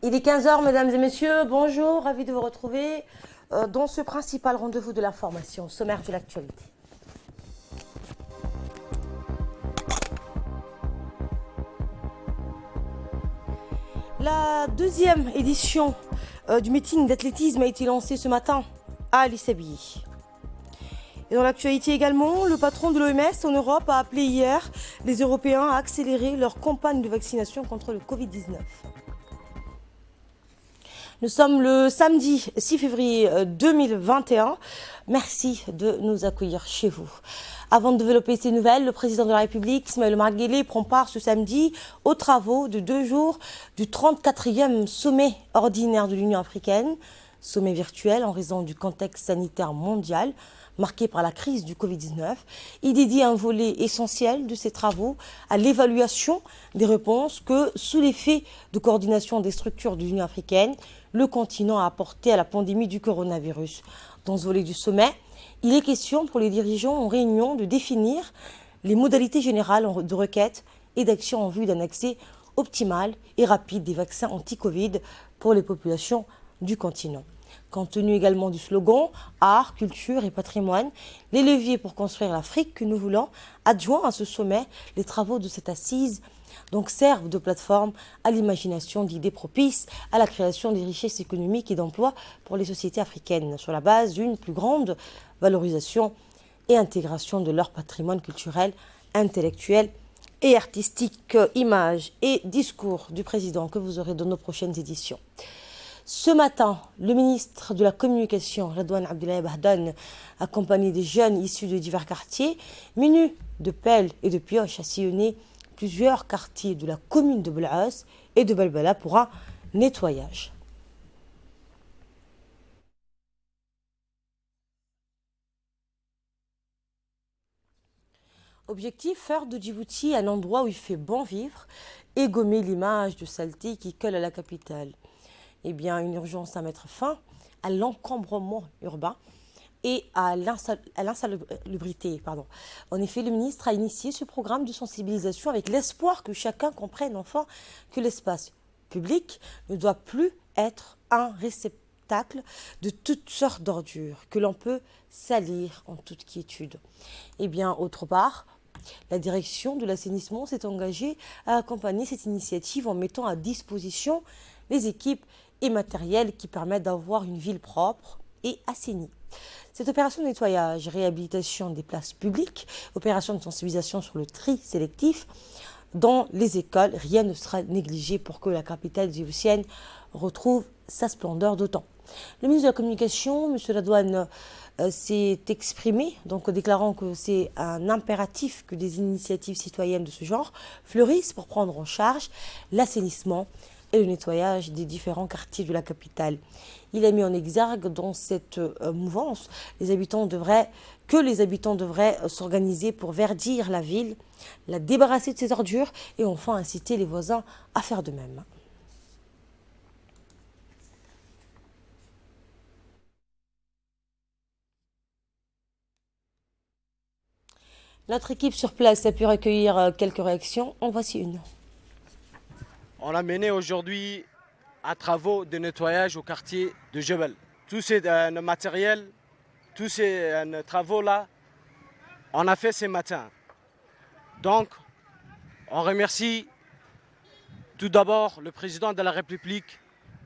Il est 15 heures, mesdames et messieurs, bonjour, ravi de vous retrouver dans ce principal rendez-vous de l'information, sommaire de l'actualité. La deuxième édition du meeting d'athlétisme a été lancée ce matin à Ali Sabihi. Et dans l'actualité également, le patron de l'OMS en Europe a appelé hier les Européens à accélérer leur campagne de vaccination contre le Covid-19. Nous sommes le samedi 6 février 2021. Merci de nous accueillir chez vous. Avant de développer ces nouvelles, le président de la République, Ismaël Omar Guelleh, prend part ce samedi aux travaux de 2 jours du 34e sommet ordinaire de l'Union africaine, sommet virtuel en raison du contexte sanitaire mondial marqué par la crise du Covid-19. Il dédie un volet essentiel de ses travaux à l'évaluation des réponses que, sous l'effet de coordination des structures de l'Union africaine, le continent a apporté à la pandémie du coronavirus. Dans ce volet du sommet, il est question pour les dirigeants en réunion de définir les modalités générales de requête et d'action en vue d'un accès optimal et rapide des vaccins anti-Covid pour les populations du continent. Compte tenu également du slogan « Art, culture et patrimoine », les leviers pour construire l'Afrique que nous voulons, adjoints à ce sommet, les travaux de cette assise donc servent de plateforme à l'imagination d'idées propices à la création des richesses économiques et d'emplois pour les sociétés africaines, sur la base d'une plus grande valorisation et intégration de leur patrimoine culturel, intellectuel et artistique. Images et discours du président que vous aurez dans nos prochaines éditions. Ce matin, le ministre de la Communication, Redouane Abdoulaye Bahdan, accompagné des jeunes issus de divers quartiers, munis de pelles et de pioches, a sillonné plusieurs quartiers de la commune de Bel'Ass et de Balbala pour un nettoyage. Objectif, faire de Djibouti un endroit où il fait bon vivre et gommer l'image de saleté qui colle à la capitale. Eh bien, une urgence à mettre fin à l'encombrement urbain et à l'insalubrité. En effet, le ministre a initié ce programme de sensibilisation avec l'espoir que chacun comprenne enfin que l'espace public ne doit plus être un réceptacle de toutes sortes d'ordures que l'on peut salir en toute quiétude. Eh bien, autre part, la direction de l'assainissement s'est engagée à accompagner cette initiative en mettant à disposition les équipes et matériels qui permettent d'avoir une ville propre et assainie. Cette opération de nettoyage, réhabilitation des places publiques, opération de sensibilisation sur le tri sélectif dans les écoles, rien ne sera négligé pour que la capitale djiboutienne retrouve sa splendeur d'autant. Le ministre de la Communication, M. Redouane, s'est exprimé, donc déclarant que c'est un impératif que des initiatives citoyennes de ce genre fleurissent pour prendre en charge l'assainissement et le nettoyage des différents quartiers de la capitale. Il a mis en exergue dans cette mouvance les habitants devraient s'organiser pour verdir la ville, la débarrasser de ses ordures et enfin inciter les voisins à faire de même. Notre équipe sur place a pu recueillir quelques réactions. En voici une. On a mené aujourd'hui un travaux de nettoyage au quartier de Jebel. Tous ces matériels, tous ces travaux-là, on a fait ce matin. Donc, on remercie tout d'abord le président de la République,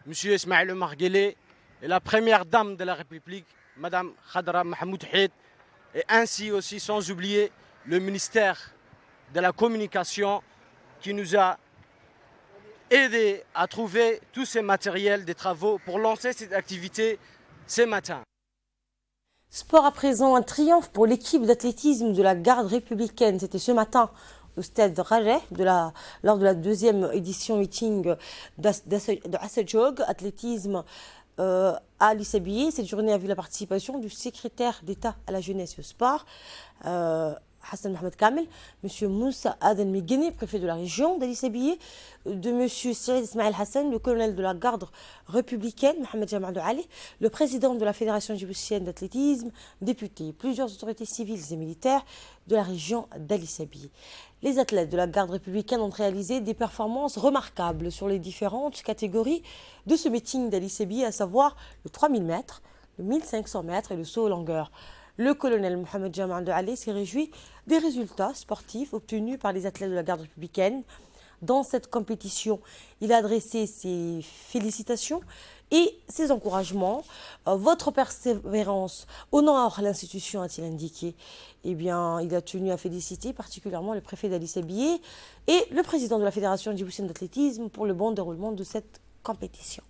M. Ismaël Omar Guelleh, et la première dame de la République, Mme Khadra Mahmoud Hid, et ainsi aussi sans oublier le ministère de la Communication qui nous a aider à trouver tous ces matériels des travaux pour lancer cette activité ce matin. Sport à présent, un triomphe pour l'équipe d'athlétisme de la garde républicaine. C'était ce matin au stade de Rajeh lors de la deuxième édition meeting d'Assadjog, athlétisme à Ali Sabihi. Cette journée a vu la participation du secrétaire d'État à la jeunesse et au sport, Hassan Mohamed Kamel, M. Moussa Aden Migeni, préfet de la région d'Ali Sabiye, de M. Saïd Ismaël Hassan, le colonel de la garde républicaine, Mohamed Jamal Ali, le président de la Fédération djiboutienne d'athlétisme, députés, plusieurs autorités civiles et militaires de la région d'Ali Sabiye. Les athlètes de la garde républicaine ont réalisé des performances remarquables sur les différentes catégories de ce meeting d'Ali Sabiye, à savoir le 3000 mètres, le 1500 mètres et le saut aux longueurs. Le colonel Mohamed Jamal Ali s'est réjoui des résultats sportifs obtenus par les athlètes de la garde républicaine dans cette compétition. Il a adressé ses félicitations et ses encouragements. Votre persévérance honore l'institution, a-t-il indiqué. Eh bien, il a tenu à féliciter particulièrement le préfet d'Ali Sabiye et le président de la Fédération djiboutienne d'athlétisme pour le bon déroulement de cette compétition.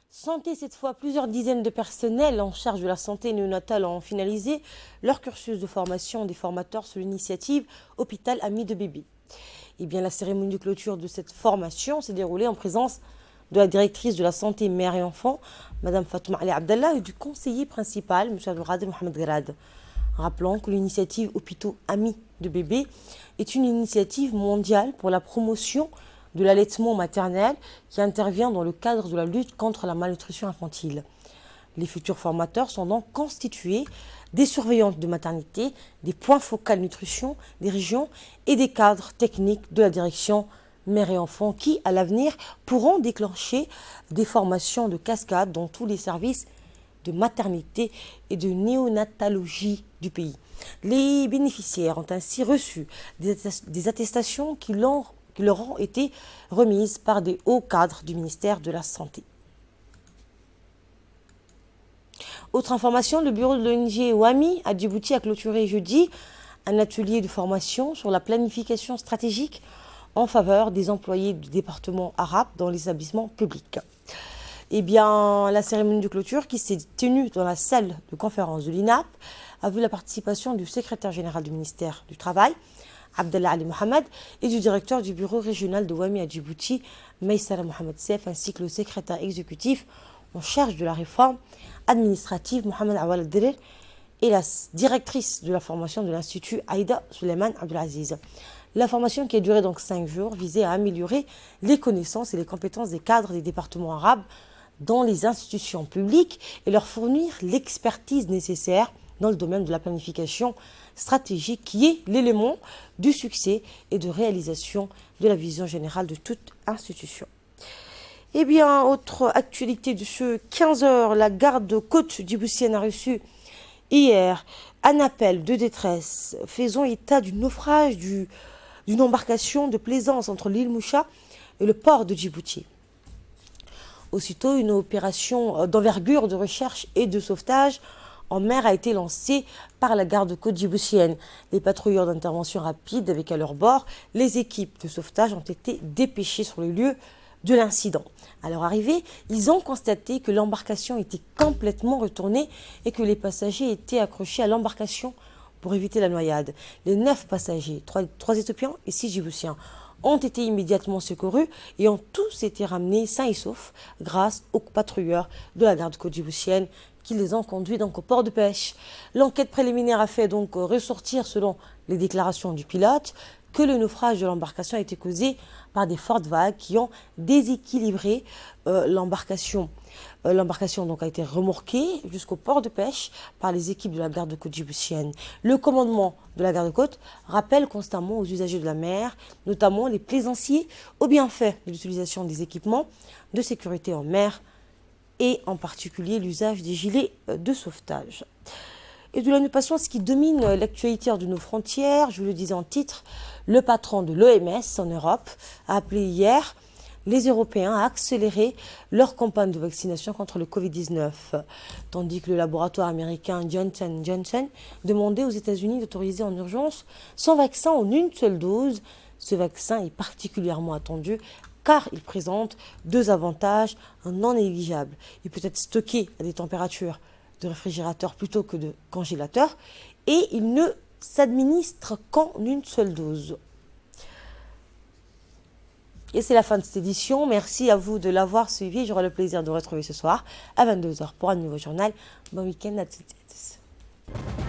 Santé, cette fois, plusieurs dizaines de personnels en charge de la santé néonatale ont finalisé leur cursus de formation des formateurs sous l'initiative Hôpital Ami de Bébé. Eh bien, la cérémonie de clôture de cette formation s'est déroulée en présence de la directrice de la santé mère et enfant, Mme Fatouma Ali Abdallah, et du conseiller principal, M. Abdelrad Mohamed Grad. Rappelons que l'initiative Hôpitaux Amis de Bébé est une initiative mondiale pour la promotion de l'allaitement maternel qui intervient dans le cadre de la lutte contre la malnutrition infantile. Les futurs formateurs sont donc constitués des surveillantes de maternité, des points focaux nutrition des régions et des cadres techniques de la direction mère et enfant qui, à l'avenir, pourront déclencher des formations de cascade dans tous les services de maternité et de néonatologie du pays. Les bénéficiaires ont ainsi reçu des attestations qui leur ont été remises par des hauts cadres du ministère de la Santé. Autre information, le bureau de l'ONG WAMI à Djibouti a clôturé jeudi un atelier de formation sur la planification stratégique en faveur des employés du département arabe dans les établissements publics. Eh bien, la cérémonie de clôture qui s'est tenue dans la salle de conférence de l'INAP a vu la participation du secrétaire général du ministère du Travail, Abdallah Ali Mohamed, et du directeur du bureau régional de WAMI à Djibouti, Maïsara Mohamed Sef, ainsi que le secrétaire exécutif en charge de la réforme administrative, Mohamed Awal Adrir, et la directrice de la formation de l'Institut, Aïda Suleiman Abdelaziz. La formation qui a duré donc 5 jours visait à améliorer les connaissances et les compétences des cadres des départements arabes dans les institutions publiques et leur fournir l'expertise nécessaire dans le domaine de la planification stratégique qui est l'élément du succès et de réalisation de la vision générale de toute institution. Eh bien, autre actualité de ce 15h, la garde-côte djiboutienne a reçu hier un appel de détresse faisant état du naufrage d'une embarcation de plaisance entre l'île Moucha et le port de Djibouti. Aussitôt, une opération d'envergure de recherche et de sauvetage en mer a été lancée par la garde-côte djiboutienne. Les patrouilleurs d'intervention rapide avec à leur bord les équipes de sauvetage ont été dépêchées sur le lieu de l'incident. À leur arrivée, ils ont constaté que l'embarcation était complètement retournée et que les passagers étaient accrochés à l'embarcation pour éviter la noyade. Les 9 passagers, 3 Éthiopiens et 6 Djiboutiens, ont été immédiatement secourus et ont tous été ramenés sains et saufs grâce aux patrouilleurs de la garde-côte djiboutienne qui les ont conduits donc au port de pêche. L'enquête préliminaire a fait donc ressortir, selon les déclarations du pilote, que le naufrage de l'embarcation a été causé par des fortes vagues qui ont déséquilibré l'embarcation. L'embarcation donc a été remorquée jusqu'au port de pêche par les équipes de la garde-côte djiboutienne. Le commandement de la garde-côte rappelle constamment aux usagers de la mer, notamment les plaisanciers, au bienfait de l'utilisation des équipements de sécurité en mer et en particulier l'usage des gilets de sauvetage. Et de là, nous passons à ce qui domine l'actualité de nos frontières. Je vous le disais en titre, le patron de l'OMS en Europe a appelé hier les Européens à accélérer leur campagne de vaccination contre le Covid-19, tandis que le laboratoire américain Johnson & Johnson demandait aux États-Unis d'autoriser en urgence son vaccin en une seule dose. Ce vaccin est particulièrement attendu car il présente deux avantages non négligeables. Il peut être stocké à des températures de réfrigérateur plutôt que de congélateur et il ne s'administre qu'en une seule dose. Et c'est la fin de cette édition. Merci à vous de l'avoir suivi. J'aurai le plaisir de vous retrouver ce soir à 22h pour un nouveau journal. Bon week-end à toutes et à tous.